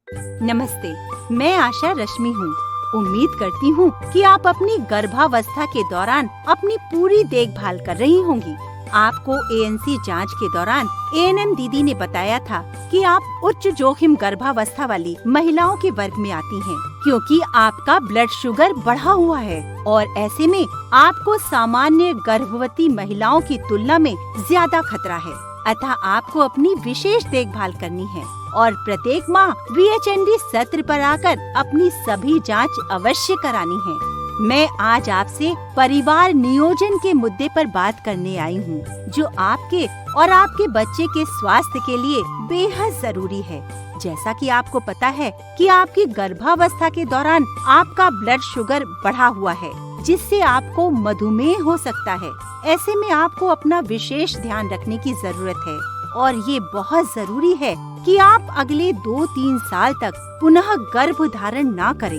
नमस्ते, मैं आशा रश्मि हूँ। उम्मीद करती हूँ कि आप अपनी गर्भावस्था के दौरान अपनी पूरी देखभाल कर रही होंगी। आपको ANC जांच के दौरान ANM दीदी ने बताया था कि आप उच्च जोखिम गर्भावस्था वाली महिलाओं के वर्ग में आती हैं, क्योंकि आपका ब्लड शुगर बढ़ा हुआ है और ऐसे में आपको सामान्य गर्भवती महिलाओं की तुलना में ज्यादा खतरा है। अतः आपको अपनी विशेष देखभाल करनी है और प्रत्येक माह VHND सत्र पर आकर अपनी सभी जांच अवश्य करानी है। मैं आज आपसे परिवार नियोजन के मुद्दे पर बात करने आई हूँ, जो आपके और आपके बच्चे के स्वास्थ्य के लिए बेहद जरूरी है। जैसा कि आपको पता है कि आपकी गर्भावस्था के दौरान आपका ब्लड शुगर बढ़ा हुआ है, जिससे आपको मधुमेह हो सकता है। ऐसे में आपको अपना विशेष ध्यान रखने की जरूरत है और ये बहुत जरूरी है कि आप अगले 2-3 साल तक पुनः गर्भ धारण ना करें।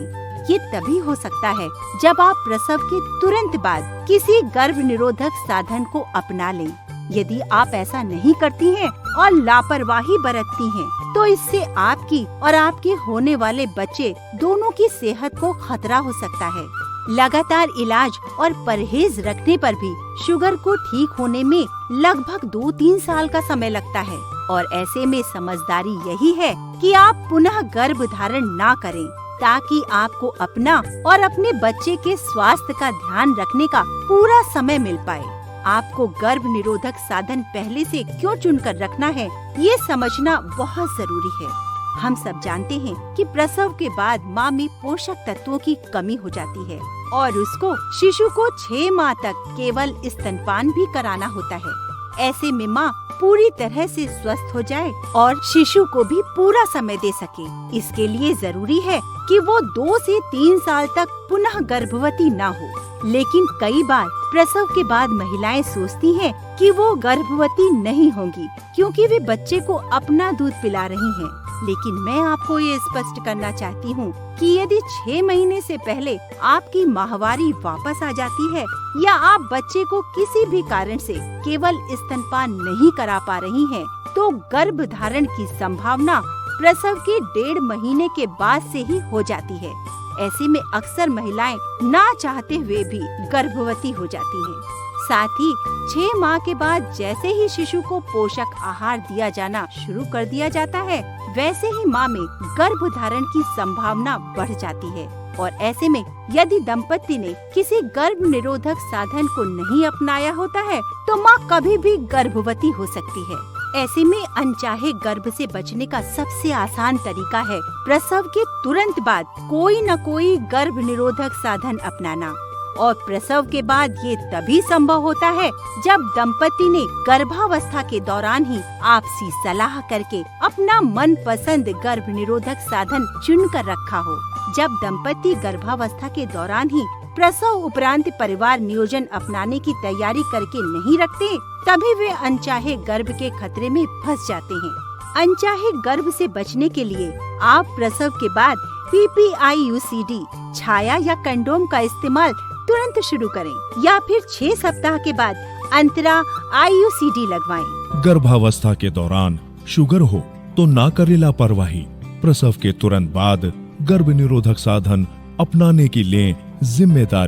ये तभी हो सकता है जब आप प्रसव के तुरंत बाद किसी गर्भ निरोधक साधन को अपना लें। यदि आप ऐसा नहीं करती हैं और लापरवाही बरतती हैं, तो इससे आपकी और आपके होने वाले बच्चे दोनों की सेहत को खतरा हो सकता है। लगातार इलाज और परहेज रखने पर भी शुगर को ठीक होने में लगभग 2-3 साल का समय लगता है और ऐसे में समझदारी यही है कि आप पुनः गर्भ धारण ना करें, ताकि आपको अपना और अपने बच्चे के स्वास्थ्य का ध्यान रखने का पूरा समय मिल पाए। आपको गर्भ निरोधक साधन पहले से क्यों चुनकर रखना है, ये समझना बहुत जरूरी है। हम सब जानते हैं कि प्रसव के बाद माँ में पोषक तत्वों की कमी हो जाती है और उसको शिशु को 6 माह तक केवल स्तनपान भी कराना होता है। ऐसे में माँ पूरी तरह से स्वस्थ हो जाए और शिशु को भी पूरा समय दे सके। इसके लिए जरूरी है कि वो 2 से 3 साल तक पुनः गर्भवती ना हो। लेकिन कई बार प्रसव के बाद महिलाएं सोचती हैं कि वो गर्भवती नहीं होंगी, क्योंकि वे बच्चे को अपना दूध पिला रही हैं। लेकिन मैं आपको ये स्पष्ट करना चाहती हूँ कि यदि 6 महीने से पहले आपकी माहवारी वापस आ जाती है या आप बच्चे को किसी भी कारण से केवल स्तनपान नहीं करा पा रही हैं, तो गर्भ धारण की संभावना प्रसव के 1.5 महीने के बाद से ही हो जाती है। ऐसे में अक्सर महिलाएं ना चाहते हुए भी गर्भवती हो जाती हैं। साथ ही 6 माह के बाद जैसे ही शिशु को पोषक आहार दिया जाना शुरू कर दिया जाता है, वैसे ही माँ में गर्भ धारण की संभावना बढ़ जाती है। और ऐसे में यदि दंपति ने किसी गर्भ निरोधक साधन को नहीं अपनाया होता है, तो माँ कभी भी गर्भवती हो सकती है। ऐसे में अनचाहे गर्भ से बचने का सबसे आसान तरीका है प्रसव के तुरंत बाद कोई न कोई गर्भ निरोधक साधन अपनाना। और प्रसव के बाद ये तभी संभव होता है जब दंपति ने गर्भावस्था के दौरान ही आपसी सलाह करके अपना मनपसंद गर्भ निरोधक साधन चुनकर रखा हो। जब दंपति गर्भावस्था के दौरान ही प्रसव उपरांत परिवार नियोजन अपनाने की तैयारी करके नहीं रखते, तभी वे अनचाहे गर्भ के खतरे में फंस जाते हैं। अनचाहे गर्भ से बचने के लिए आप प्रसव के बाद PPI-UCD छाया या कंडोम का इस्तेमाल तुरंत शुरू करें या फिर 6 सप्ताह के बाद अंतरा IUCD लगवाएं। गर्भावस्था के दौरान शुगर हो तो ना करे लापरवाही। प्रसव के तुरंत बाद गर्भ निरोधक साधन अपनाने की लें जिम्मेदारी।